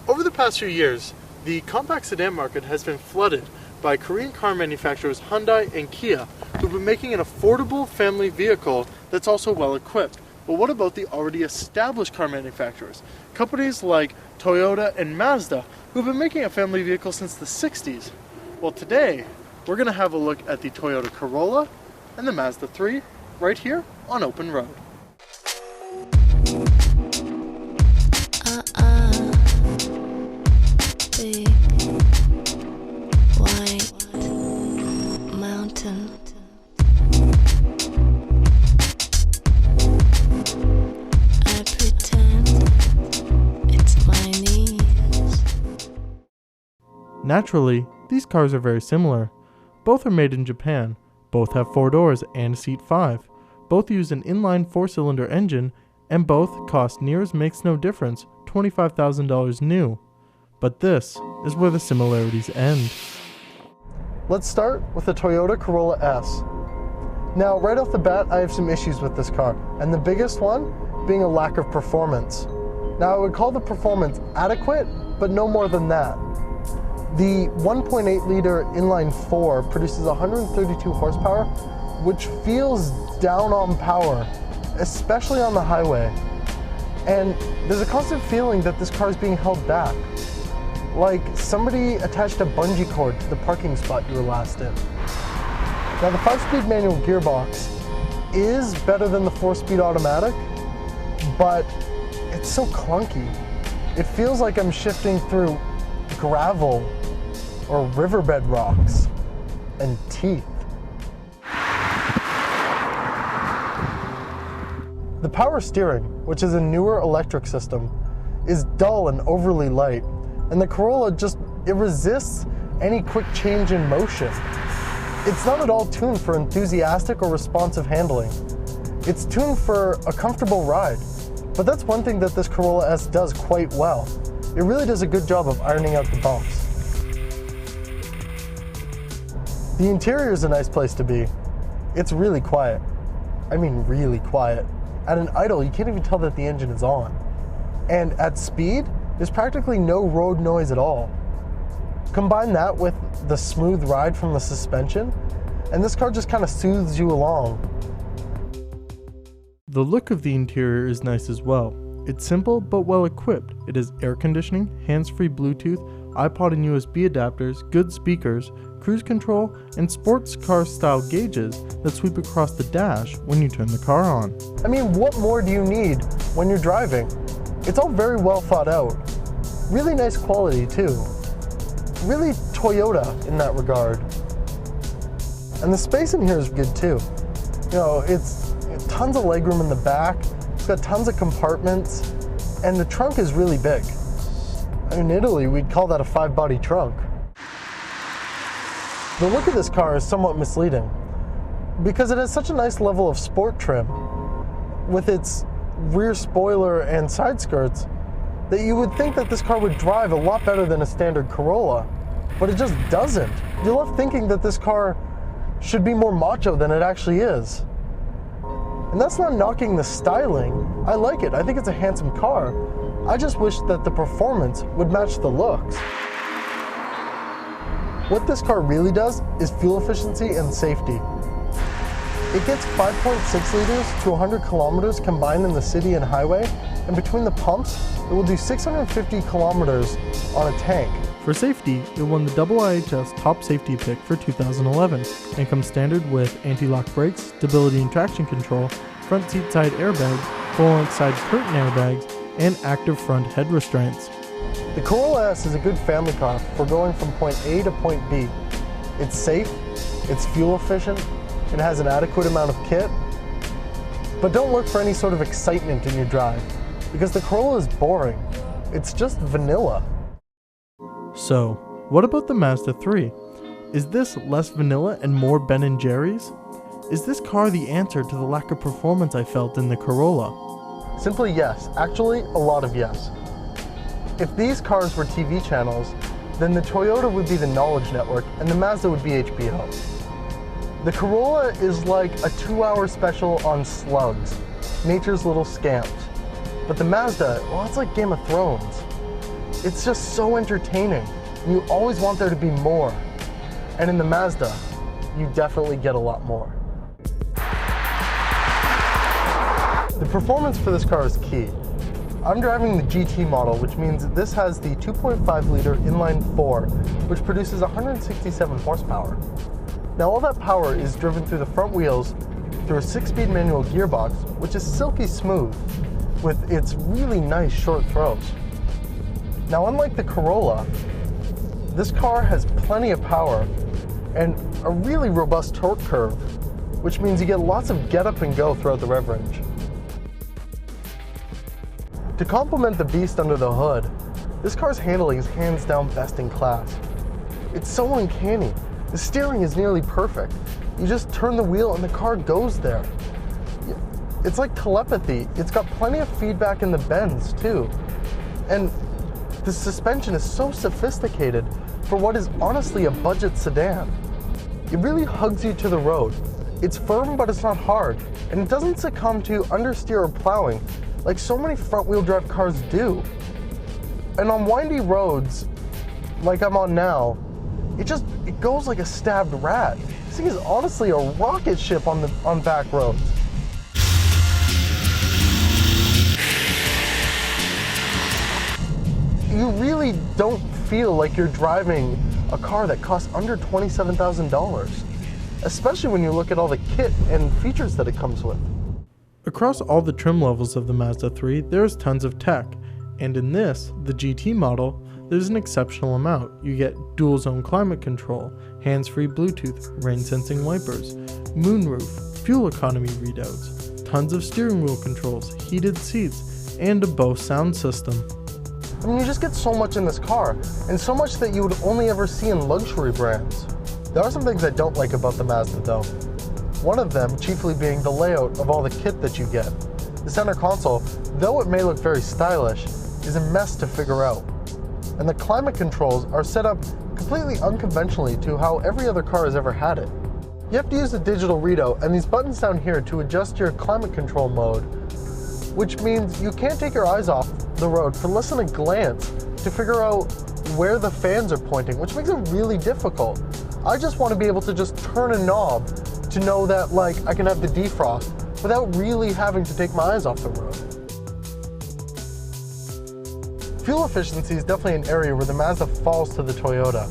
Over the past few years, the compact sedan market has been flooded by Korean car manufacturers Hyundai and Kia, who've been making an affordable family vehicle that's also well equipped. But what about the already established car manufacturers? Companies like Toyota and Mazda, who've been making a family vehicle since the 60s. Well, today, we're going to have a look at the Toyota Corolla and the Mazda 3 right here on Open Road. Big white mountain. I pretend it's my knees. Naturally, these cars are very similar. Both are made in Japan, both have 4 doors and seat 5, both use an inline 4-cylinder engine, and both cost near as makes no difference $25,000 new. But this is where the similarities end. Let's start with the Toyota Corolla S. Now, right off the bat, I have some issues with this car, and the biggest one being a lack of performance. Now, I would call the performance adequate, but no more than that. The 1.8-liter inline-4 produces 132 horsepower, which feels down on power, especially on the highway. And there's a constant feeling that this car is being held back, like somebody attached a bungee cord to the parking spot you were last in. Now, the 5-speed manual gearbox is better than the 4-speed automatic, but it's so clunky. It feels like I'm shifting through gravel or riverbed rocks and teeth. The power steering, which is a newer electric system, is dull and overly light, and the Corolla it resists any quick change in motion. It's not at all tuned for enthusiastic or responsive handling. It's tuned for a comfortable ride, but that's one thing that this Corolla S does quite well. It really does a good job of ironing out the bumps. The interior is a nice place to be. It's really quiet. I mean really quiet. At an idle, you can't even tell that the engine is on. And at speed, there's practically no road noise at all. Combine that with the smooth ride from the suspension, and this car just kind of soothes you along. The look of the interior is nice as well. It's simple but well equipped. It has air conditioning, hands-free Bluetooth, iPod and USB adapters, good speakers, cruise control, and sports car style gauges that sweep across the dash when you turn the car on. I mean, what more do you need when you're driving? It's all very well thought out. Really nice quality too. Really Toyota in that regard. And the space in here is good too. You know, it's tons of legroom in the back. It's got tons of compartments, and the trunk is really big. In Italy, we'd call that a 5-body trunk. The look of this car is somewhat misleading because it has such a nice level of sport trim with its rear spoiler and side skirts that you would think that this car would drive a lot better than a standard Corolla, but it just doesn't. You're left thinking that this car should be more macho than it actually is. And that's not knocking the styling. I like it. I think it's a handsome car. I just wish that the performance would match the looks. What this car really does is fuel efficiency and safety. It gets 5.6 liters to 100 kilometers combined in the city and highway, and between the pumps, it will do 650 kilometers on a tank. For safety, it won the IIHS Top Safety Pick for 2011 and comes standard with anti-lock brakes, stability and traction control, front seat side airbags, full-length side curtain airbags, and active front head restraints. The Corolla S is a good family car for going from point A to point B. It's safe, it's fuel efficient, it has an adequate amount of kit, but don't look for any sort of excitement in your drive, because the Corolla is boring. It's just vanilla. So, what about the Mazda 3? Is this less vanilla and more Ben & Jerry's? Is this car the answer to the lack of performance I felt in the Corolla? Simply yes. Actually, a lot of yes. If these cars were TV channels, then the Toyota would be the Knowledge Network and the Mazda would be HBO. The Corolla is like a 2-hour special on slugs, nature's little scamps. But the Mazda, well, it's like Game of Thrones. It's just so entertaining. You always want there to be more. And in the Mazda, you definitely get a lot more. The performance for this car is key. I'm driving the GT model, which means this has the 2.5 liter inline-4, which produces 167 horsepower. Now all that power is driven through the front wheels through a 6-speed manual gearbox, which is silky smooth with its really nice short throws. Now unlike the Corolla, this car has plenty of power and a really robust torque curve, which means you get lots of get up and go throughout the rev range. To complement the beast under the hood, this car's handling is hands down best in class. It's so uncanny. The steering is nearly perfect. You just turn the wheel and the car goes there. It's like telepathy. It's got plenty of feedback in the bends too. And the suspension is so sophisticated for what is honestly a budget sedan. It really hugs you to the road. It's firm, but it's not hard, and it doesn't succumb to understeer or plowing like so many front-wheel drive cars do. And on windy roads, like I'm on now, it goes like a stabbed rat. This thing is honestly a rocket ship on back roads. You really don't feel like you're driving a car that costs under $27,000, especially when you look at all the kit and features that it comes with. Across all the trim levels of the Mazda 3, there's tons of tech, and in this, the GT model, there's an exceptional amount. You get dual zone climate control, hands-free Bluetooth, rain-sensing wipers, moonroof, fuel economy readouts, tons of steering wheel controls, heated seats, and a Bose sound system. I mean, you just get so much in this car, and so much that you would only ever see in luxury brands. There are some things I don't like about the Mazda though. One of them chiefly being the layout of all the kit that you get. The center console, though it may look very stylish, is a mess to figure out. And the climate controls are set up completely unconventionally to how every other car has ever had it. You have to use the digital readout and these buttons down here to adjust your climate control mode, which means you can't take your eyes off the road for less than a glance to figure out where the fans are pointing, which makes it really difficult. I just want to be able to just turn a knob to know that I can have the defrost without really having to take my eyes off the road. Fuel efficiency is definitely an area where the Mazda falls to the Toyota.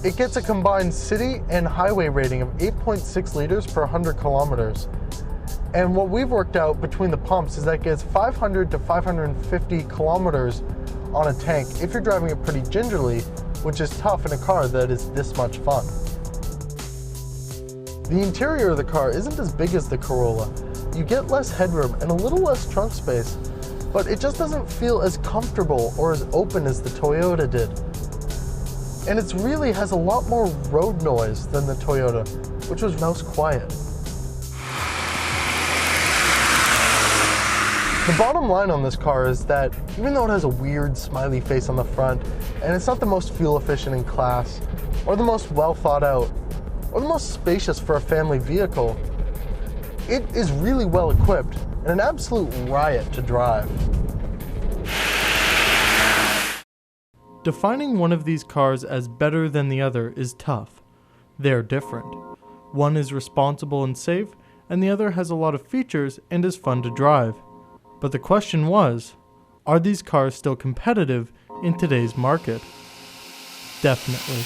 It gets a combined city and highway rating of 8.6 liters per 100 kilometers. And what we've worked out between the pumps is that it gets 500 to 550 kilometers on a tank if you're driving it pretty gingerly, which is tough in a car that is this much fun. The interior of the car isn't as big as the Corolla. You get less headroom and a little less trunk space, but it just doesn't feel as comfortable or as open as the Toyota did. And it really has a lot more road noise than the Toyota, which was most quiet. The bottom line on this car is that even though it has a weird smiley face on the front, and it's not the most fuel efficient in class, or the most well thought out, or the most spacious for a family vehicle, it is really well equipped and an absolute riot to drive. Defining one of these cars as better than the other is tough. They're different. One is responsible and safe, and the other has a lot of features and is fun to drive. But the question was, are these cars still competitive in today's market? Definitely.